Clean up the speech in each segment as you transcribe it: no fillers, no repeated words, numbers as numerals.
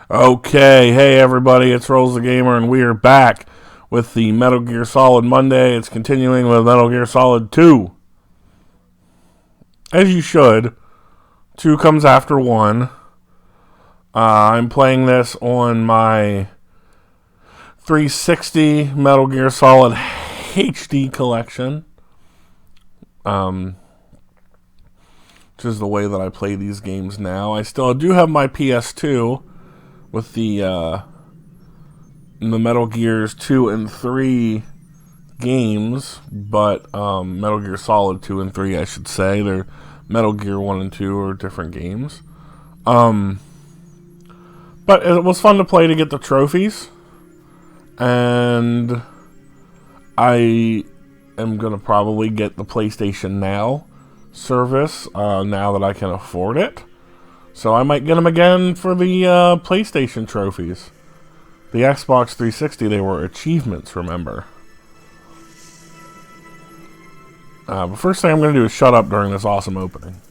Okay, hey everybody, it's RowlesTheGamer, and we are back with the Metal Gear Solid Monday. It's continuing with Metal Gear Solid 2. As you should. 2 comes after 1. I'm playing this on my 360 Metal Gear Solid HD collection. Which is the way that I play these games now. I still do have my PS2 with the Metal Gears 2 and 3 games, but Metal Gear Solid 2 and 3, I should say. They're Metal Gear 1 and 2 are different games. But it was fun to play to get the trophies, and I am going to probably get the PlayStation Now service now that I can afford it. So I might get them again for the PlayStation trophies. The Xbox 360, they were achievements, remember. But first thing I'm going to do is shut up during this awesome opening.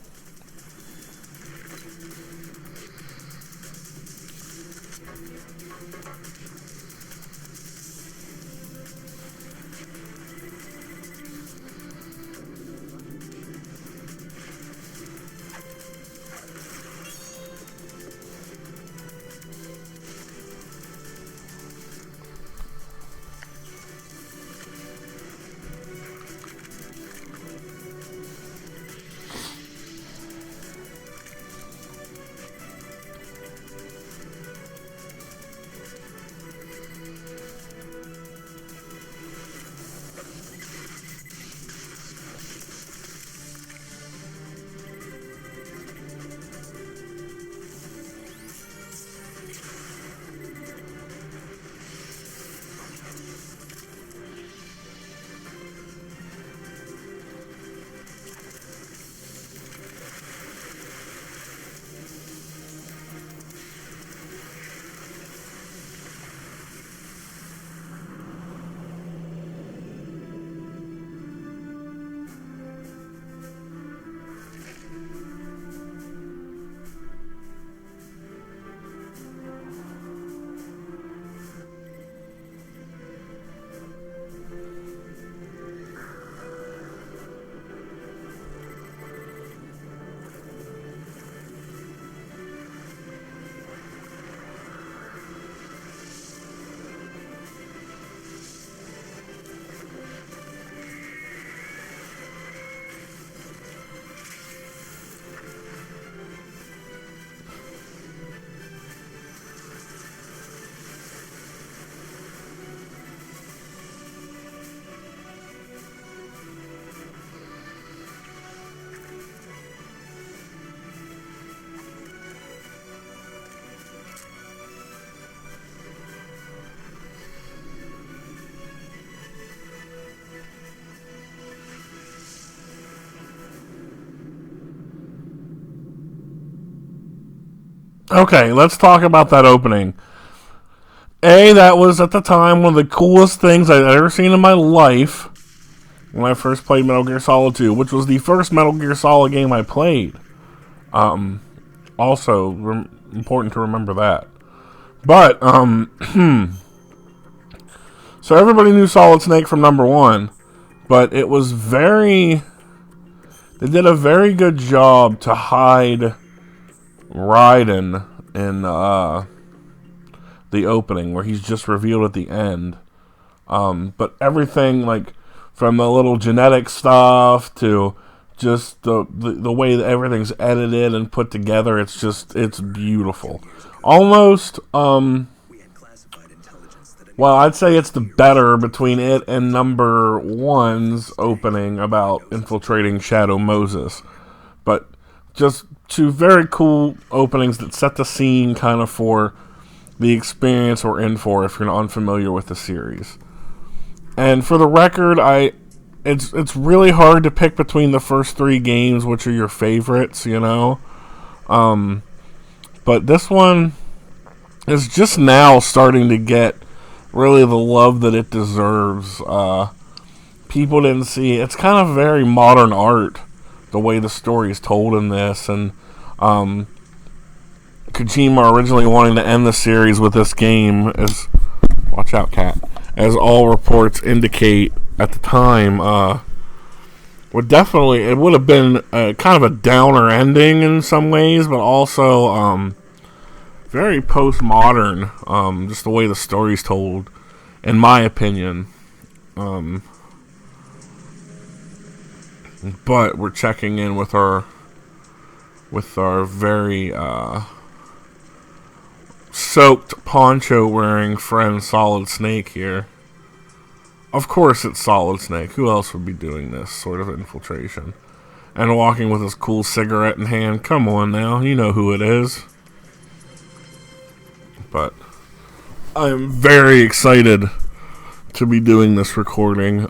Okay, let's talk about that opening. That was at the time one of the coolest things I'd ever seen in my life when I first played Metal Gear Solid 2, which was the first Metal Gear Solid game I played. Also, important to remember that. But, so everybody knew Solid Snake from number 1, but it was they did a very good job to hide Raiden in the opening, where he's just revealed at the end. But everything, like from the little genetic stuff to just the way that everything's edited and put together, it's beautiful. Almost, well, I'd say it's the better between it and number 1's opening about infiltrating Shadow Moses. But just 2 very cool openings that set the scene kind of for the experience we're in for if you're not unfamiliar with the series. And for the record, it's really hard to pick between the first 3 games, which are your favorites, you know. But this one is just now starting to get really the love that it deserves. People didn't see it. It's kind of very modern art, the way the story is told in this, and Kojima originally wanting to end the series with this game, as watch out, cat, as all reports indicate at the time, it would have been kind of a downer ending in some ways, but also very postmodern, just the way the story's told, in my opinion. But we're checking in with our very soaked poncho wearing friend Solid Snake here. Of course it's Solid Snake. Who else would be doing this sort of infiltration? And walking with his cool cigarette in hand. Come on now, you know who it is. But I'm very excited to be doing this recording.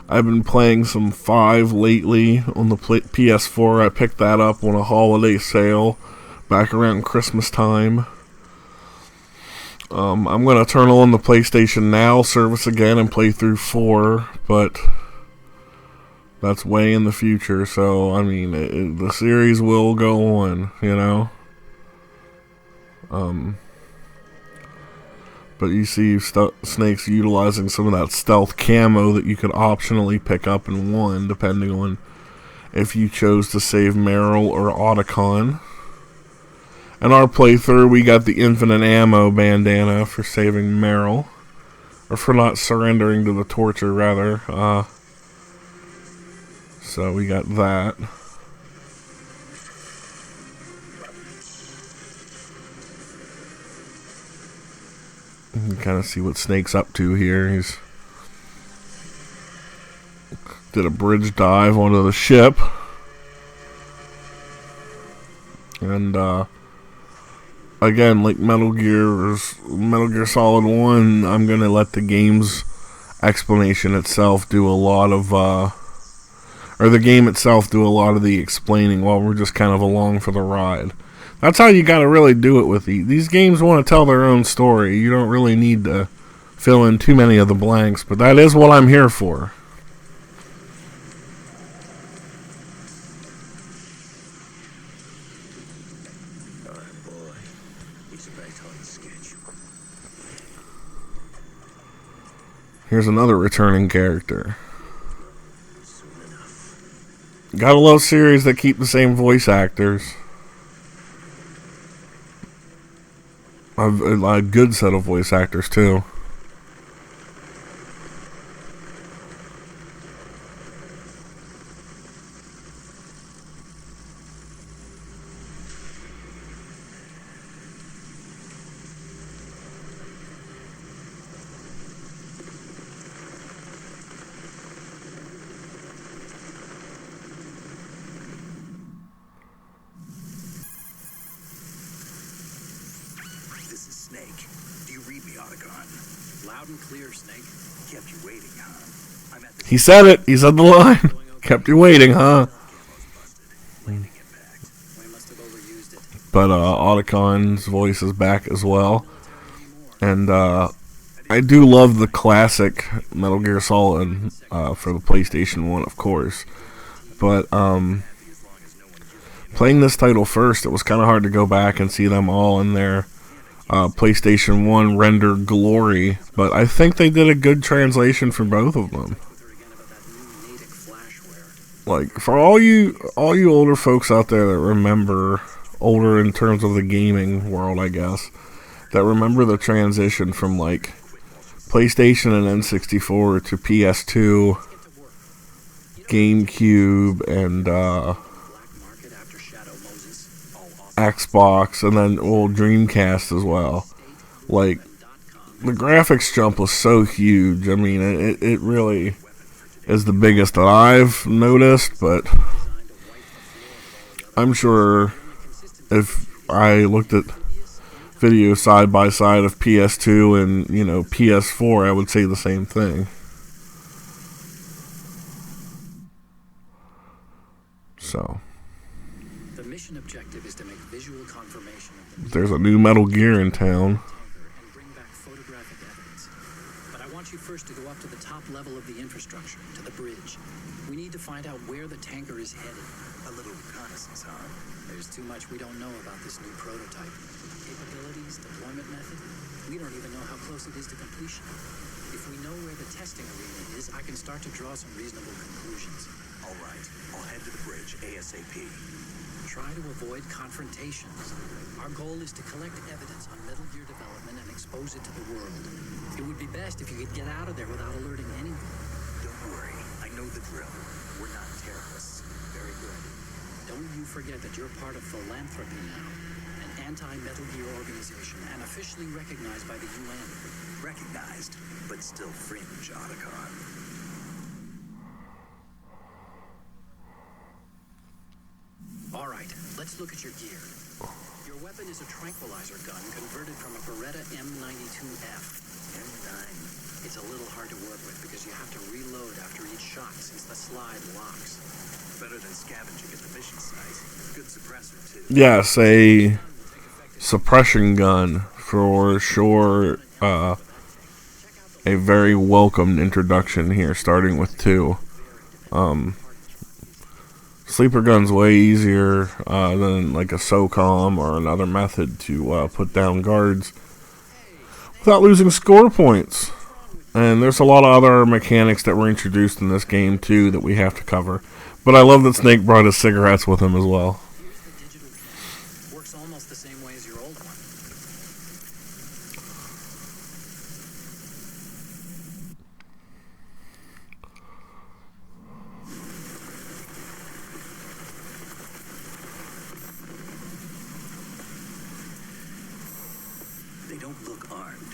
I've been playing some 5 lately on the PS4. I picked that up on a holiday sale back around Christmas time. I'm going to turn on the PlayStation Now service again and play through 4, but that's way in the future, so, I mean, the series will go on, you know? But you see Snake's utilizing some of that stealth camo that you could optionally pick up in 1, depending on if you chose to save Meryl or Otacon. In our playthrough, we got the infinite ammo bandana for saving Meryl. Or for not surrendering to the torture, rather. So we got that. You can kind of see what Snake's up to here. He's did a bridge dive onto the ship. And, again, like Metal Gear Solid 1, I'm going to let the game's explanation itself do a lot of, or the game itself do a lot of the explaining while we're just kind of along for the ride. That's how you gotta really do it with these games. Want to tell their own story. You don't really need to fill in too many of the blanks, but that is what I'm here for. Alright, boy. He's back on the schedule. Here's another returning character. Gotta love series that keep the same voice actors. A good set of voice actors, too. This is Snake. Do you read me, Otacon? Loud and clear, Snake. Kept you waiting, huh? He said it. He said the line. Kept you waiting, huh? But Otacon's voice is back as well. And I do love the classic Metal Gear Solid for the PlayStation 1, of course. But playing this title first, it was kind of hard to go back and see them all in their PlayStation 1 rendered glory, but I think they did a good translation for both of them. Like, for all you older folks out there that remember, older in terms of the gaming world, I guess, that remember the transition from, like, PlayStation and N64 to PS2, GameCube, and Xbox, and then old Dreamcast as well. Like, the graphics jump was so huge. I mean, it really is the biggest that I've noticed, but I'm sure if I looked at videos side by side of PS2 and, you know, PS4, I would say the same thing. So The mission objective is to make visual confirmation of the there's a new Metal Gear in town. and bring back photographic evidence. But I want want you first to go up to the top level of the infrastructure, to the bridge. We need to find out where the tanker is headed. A little reconnaissance, huh? There's too much we don't know about this new prototype. Capabilities, deployment method. We don't even know how close it is to completion. If we know where the testing arena is, I can start to draw some reasonable conclusions. All right, I'll head to the bridge ASAP. Try to avoid confrontations. Our goal is to collect evidence on Metal Gear development and expose it to the world. It would be best if you could get out of there without alerting anyone. Don't worry, I know the drill. We're not terrorists. Very good. Don't you forget that you're part of Philanthropy now, an anti-Metal Gear organization and officially recognized by the UN. Recognized, but still fringe, Otacon. All right, let's look at your gear. Your weapon is a tranquilizer gun converted from a Beretta M92F. M9. It's a little hard to work with because you have to reload after each shot since the slide locks. Better than scavenging at the mission site. Good suppressor, too. Yes, a suppression gun for sure. A very welcomed introduction here, starting with 2. Sleeper gun's way easier than like a SOCOM or another method to put down guards without losing score points. And there's a lot of other mechanics that were introduced in this game too that we have to cover. But I love that Snake brought his cigarettes with him as well. Here's the digital camera. Works almost the same way as your old one. They don't look armed.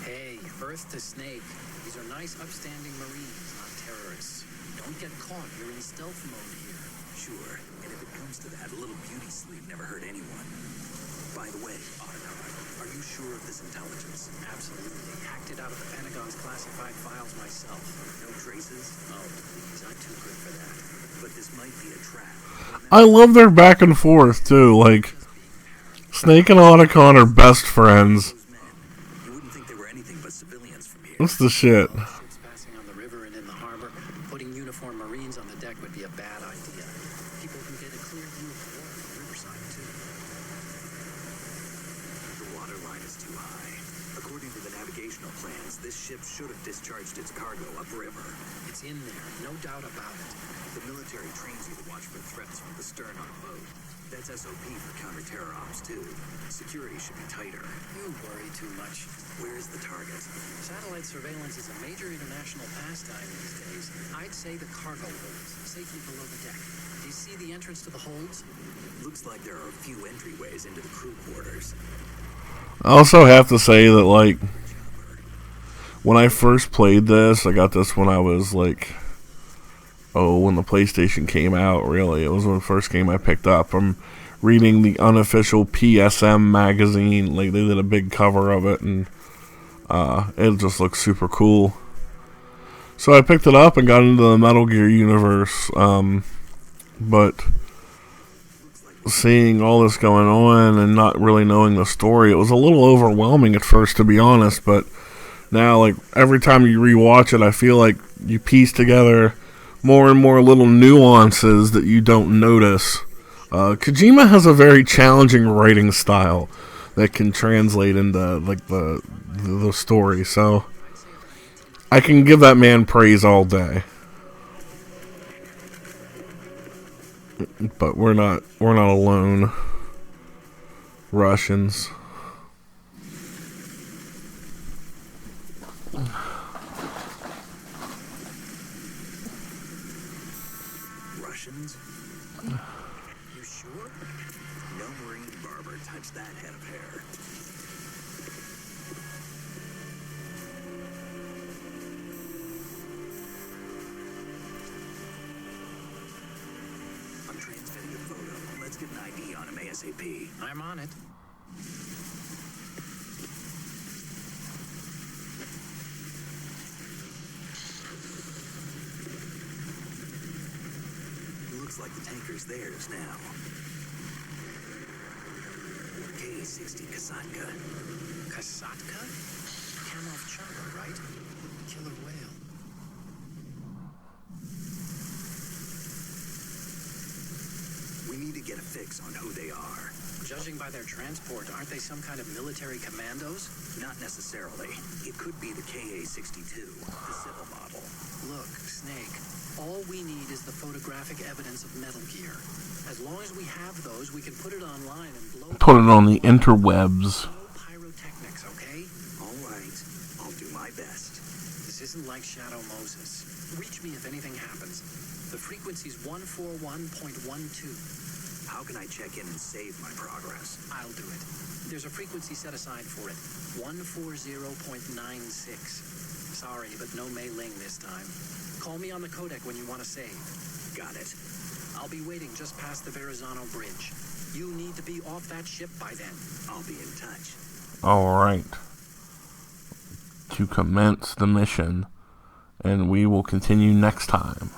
Hey, Earth to Snake. These are nice, upstanding Marines, not terrorists. Don't get caught. You're in stealth mode here. Sure, and if it comes to that, a little beauty sleep never hurt anyone. By the way, Otacon, are you sure of this intelligence? Absolutely. Hacked it out of the Pentagon's classified files myself. No traces? Oh, please. I'm too good for that. But this might be a trap. I love their back and forth too. Like Snake and Otacon are best friends. Those men, you wouldn't think they were anything but civilians from here. What's the shit? Ships passing on the river and in the harbor. Putting uniformed Marines on the deck would be a bad idea. People can get a clear view of the water from the riverside, too. The water line is too high. According to the navigational plans, this ship should have discharged its cargo upriver. It's in there, no doubt about it. The military trains you to watch for threats from the stern on a boat. That's SOP for counter-terror ops, too. Security should be tighter. You worry too much. Where is the target? Satellite surveillance is a major international pastime these days. I'd say the cargo holds, safely below the deck. Do you see the entrance to the holds? Looks like there are a few entryways into the crew quarters. I also have to say that, like, when I first played this, I got this when I was like, when the PlayStation came out, really. It was when the first game I picked up. I'm reading the unofficial PSM magazine. Like, they did a big cover of it, and it just looks super cool. So I picked it up and got into the Metal Gear universe. But seeing all this going on and not really knowing the story, it was a little overwhelming at first, to be honest. But now, like, every time you rewatch it, I feel like you piece together more and more little nuances that you don't notice. Kojima has a very challenging writing style that can translate into like the story, so I can give that man praise all day. But we're not alone, Russians. Russians? You sure? No Marine barber touched that head of hair. I'm transmitting a photo. Let's get an ID on him ASAP. I'm on it. Looks like the tanker's theirs now. K-60 Kasatka. Kasatka? Kamov chopper, right? killer whale. We need to get a fix on who they are. Judging by their transport, aren't they some kind of military commandos? Not necessarily. It could be the KA-62, the civil model. Look, Snake, all we need is the photographic evidence of Metal Gear. As long as we have those, we can put it online and blow... Put it on the interwebs. No pyrotechnics, okay? All right. I'll do my best. This isn't like Shadow Moses. Reach me if anything happens. The frequency's 141.12. How can I check in and save my progress? I'll do it. There's a frequency set aside for it. 140.96. Sorry, but no Mei Ling this time. Call me on the codec when you want to save. Got it. I'll be waiting just past the Verrazano Bridge. You need to be off that ship by then. I'll be in touch. Alright. To commence the mission. And we will continue next time.